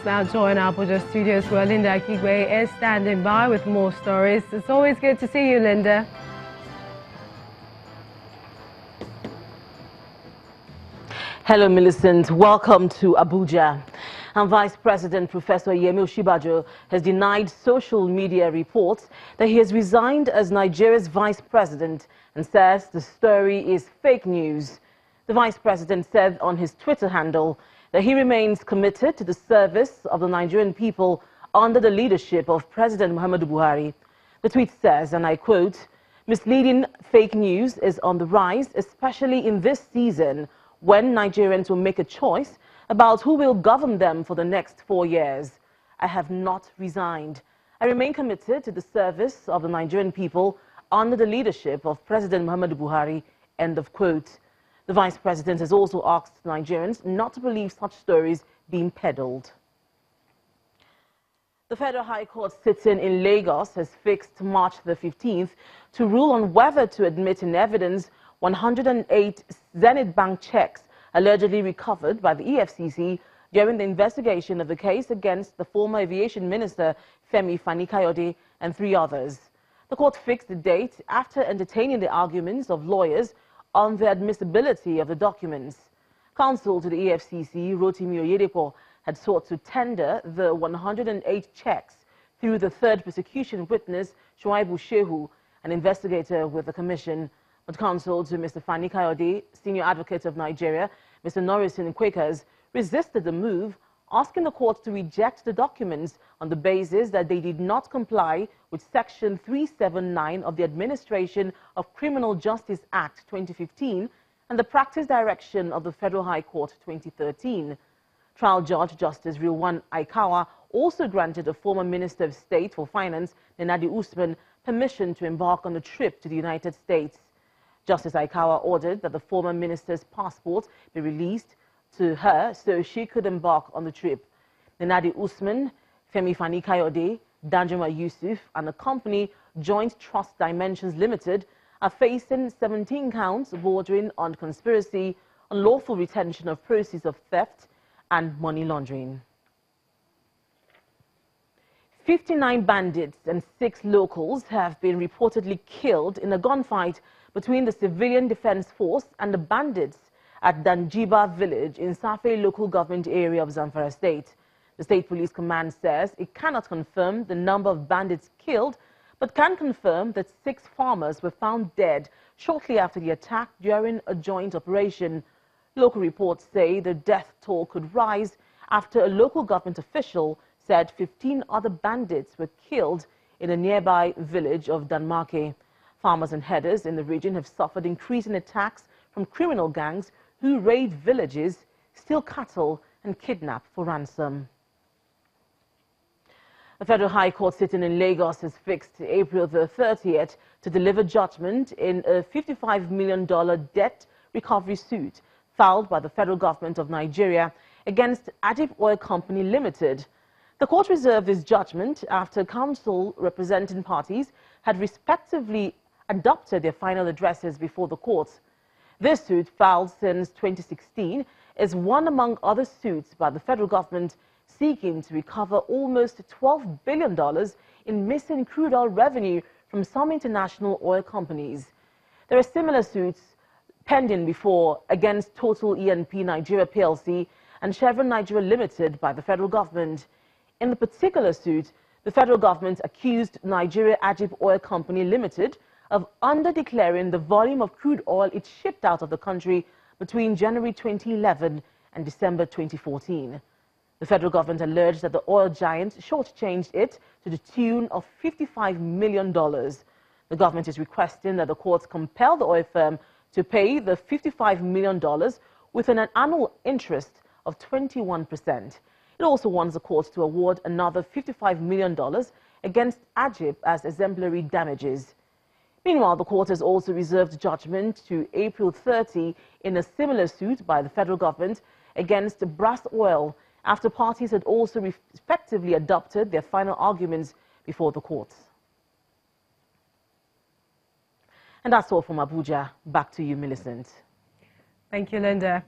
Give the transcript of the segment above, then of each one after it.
now join our Abuja studios where Linda Akigwe is standing by with more stories. It's always good to see you, Linda. Hello, Millicent. Welcome to Abuja. And Vice President Professor Yemi Osinbajo has denied social media reports that he has resigned as Nigeria's Vice President and says the story is fake news. The Vice President said on his Twitter handle that he remains committed to the service of the Nigerian people under the leadership of President Muhammadu Buhari. The tweet says, and I quote, "Misleading fake news is on the rise, especially in this season when Nigerians will make a choice about who will govern them for the next 4 years. I have not resigned. I remain committed to the service of the Nigerian people under the leadership of President Muhammadu Buhari." End of quote. The Vice President has also asked Nigerians not to believe such stories being peddled. The Federal High Court sitting in Lagos has fixed March the 15th to rule on whether to admit in evidence 108 Zenith Bank checks allegedly recovered by the EFCC during the investigation of the case against the former aviation minister Femi FaniKayode and 3 others. The court fixed the date after entertaining the arguments of lawyers on the admissibility of the documents. Counsel to the EFCC, Rotimi Oyedepo, had sought to tender the 108 checks through the third prosecution witness, Shuaibu Shehu, an investigator with the commission. But counsel to Mr. FaniKayode, senior advocate of Nigeria, Mr. Norrison Quakers, resisted the move, asking the court to reject the documents on the basis that they did not comply with Section 379 of the Administration of Criminal Justice Act 2015 and the Practice Direction of the Federal High Court 2013. Trial Judge Justice Rilwan Aikawa also granted a former Minister of State for Finance, Nenadi Usman, permission to embark on a trip to the United States. Justice Aikawa ordered that the former minister's passport be released to her so she could embark on the trip. Nenadi Usman, Femi FaniKayode, Danjuma Yusuf and the company Joint Trust Dimensions Limited are facing 17 counts bordering on conspiracy, unlawful retention of proceeds of theft and money laundering. 59 bandits and 6 locals have been reportedly killed in a gunfight between the Civilian Defense Force and the bandits at Danjiba village in Safe local government area of Zamfara State. The State Police Command says it cannot confirm the number of bandits killed, but can confirm that 6 farmers were found dead shortly after the attack during a joint operation. Local reports say the death toll could rise after a local government official said 15 other bandits were killed in a nearby village of Danmake. Farmers and herders in the region have suffered increasing attacks from criminal gangs who raid villages, steal cattle and kidnap for ransom. A Federal High Court sitting in Lagos has fixed April the 30th to deliver judgment in a $55 million debt recovery suit filed by the federal government of Nigeria against Ajib Oil Company Limited. The court reserved this judgment after counsel representing parties had respectively adopted their final addresses before the court. This suit, filed since 2016, is one among other suits by the federal government seeking to recover almost $12 billion in missing crude oil revenue from some international oil companies. There are similar suits pending before against Total E&P Nigeria PLC and Chevron Nigeria Limited by the federal government. In the particular suit, the federal government accused Nigeria Ajib Oil Company Limited of under-declaring the volume of crude oil it shipped out of the country between January 2011 and December 2014. The federal government alleged that the oil giant shortchanged it to the tune of $55 million. The government is requesting that the courts compel the oil firm to pay the $55 million with an annual interest of 21%. It also wants the courts to award another $55 million against Ajib as exemplary damages. Meanwhile, the court has also reserved judgment to April 30 in a similar suit by the federal government against Brass Oil after parties had also respectively adopted their final arguments before the courts. And that's all from Abuja. Back to you, Millicent. Thank you, Linda.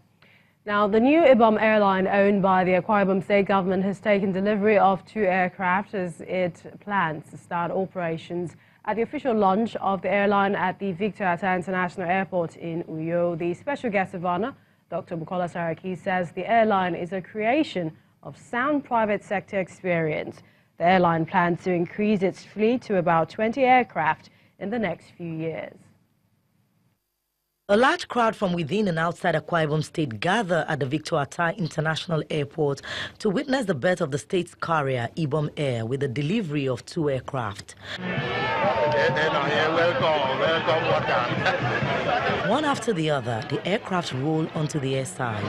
Now, the new Ibom airline owned by the Akwa state government has taken delivery of 2 aircraft as it plans to start operations at the official launch of the airline at the Pt.3 International Airport in Uyo. The special guest of honor, Dr. Bukola Saraki, says the airline is a creation of sound private sector experience. The airline plans to increase its fleet to about 20 aircraft in the next few years. A large crowd from within and outside Akwa Ibom State gather at the Pt.3 International Airport to witness the birth of the state's carrier, Ibom Air, with the delivery of 2 aircraft. One after the other, the aircraft roll onto the airside.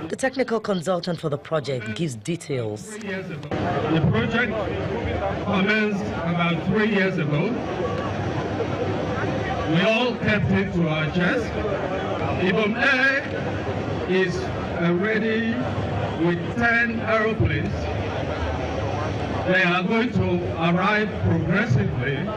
The technical consultant for the project gives details. The project commenced about 3 years ago. We all kept it to our chest. Ibom Air is ready with 10 aeroplanes. They are going to arrive progressively.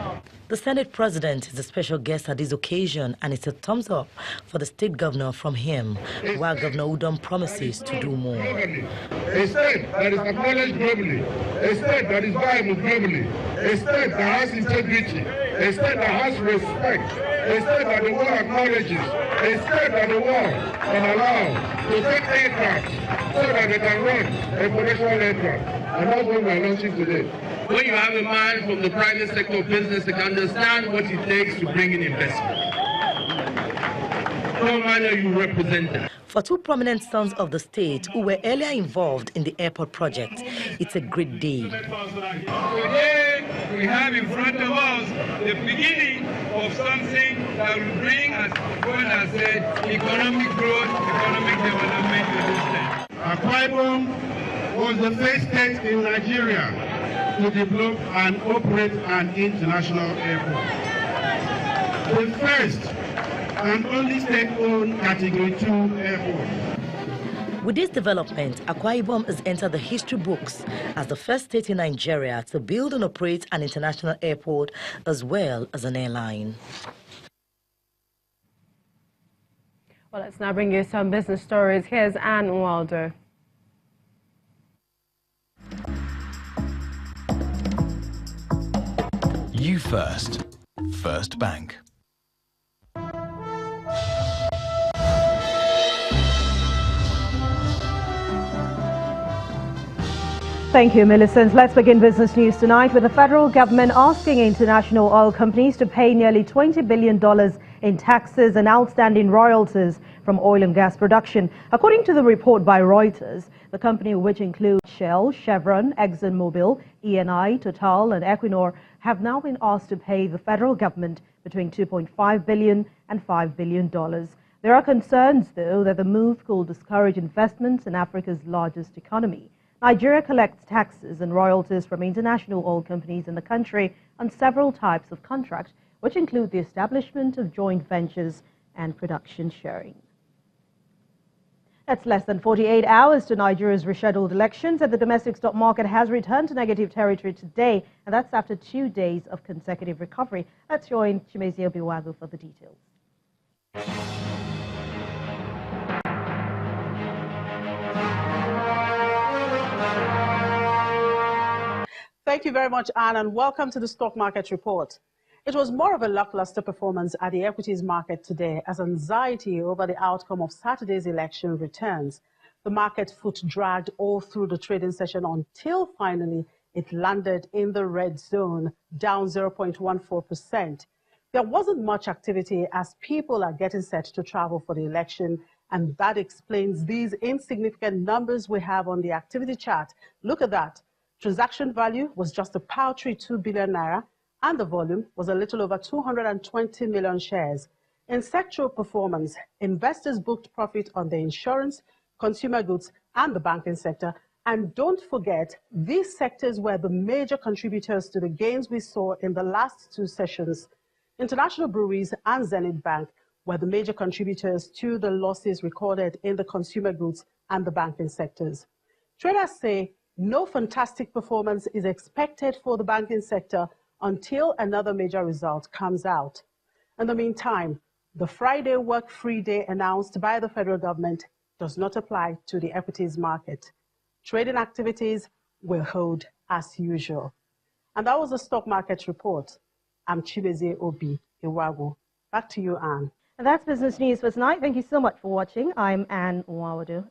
The Senate President is a special guest at this occasion, and it's a thumbs up for the state governor from him, while Governor Udom promises to do more. A state that is acknowledged globally, a state that is viable globally, a state that has integrity, a state that has respect, a state that the world acknowledges, a state that the world can allow to take aircraft so that they can run a commercial aircraft. And that's what we are launching today. When you have a man from the private sector of business that can understand what it takes to bring in investment, no matter you represent them. For 2 prominent sons of the state who were earlier involved in the airport project, it's a great day. Today, we have in front of us the beginning of something that will bring, as God has said, economic growth, economic development to this state. Akwa Ibom was the first state in Nigeria to develop and operate an international airport. The first and only state-owned Category 2 airport. With this development, Akwa Ibom has entered the history books as the first state in Nigeria to build and operate an international airport as well as an airline. Well, let's now bring you some business stories. Here's Anne Waldo. You First. First Bank. Thank you, Millicent. Let's begin business news tonight with the federal government asking international oil companies to pay nearly $20 billion in taxes and outstanding royalties from oil and gas production. According to the report by Reuters, the company, which includes Shell, Chevron, ExxonMobil, Eni, Total and Equinor, have now been asked to pay the federal government between $2.5 billion and $5 billion. There are concerns, though, that the move could discourage investments in Africa's largest economy. Nigeria collects taxes and royalties from international oil companies in the country on several types of contracts, which include the establishment of joint ventures and production sharing. It's less than 48 hours to Nigeria's rescheduled elections, and the domestic stock market has returned to negative territory today, and that's after 2 days of consecutive recovery. Let's join Chimezie Obiwago for the details. Thank you very much, Anne, and welcome to the Stock Market Report. It was more of a lackluster performance at the equities market today as anxiety over the outcome of Saturday's election returns. The market foot dragged all through the trading session until finally it landed in the red zone, down 0.14%. There wasn't much activity as people are getting set to travel for the election, and that explains these insignificant numbers we have on the activity chart. Look at that. Transaction value was just a paltry 2 billion naira, and the volume was a little over 220 million shares. In sectoral performance, investors booked profit on the insurance, consumer goods, and the banking sector. And don't forget, these sectors were the major contributors to the gains we saw in the last 2 sessions. International breweries and Zenith Bank were the major contributors to the losses recorded in the consumer goods and the banking sectors. Traders say no fantastic performance is expected for the banking sector until another major result comes out. In the meantime, The Friday work-free day announced by the federal government does not apply to the equities market. Trading activities will hold as usual. And that was the stock market report. I'm Chibeze Obi Iwago. Back to you, Anne. And that's business news for tonight. Thank you so much for watching. I'm Anne Nwawadu.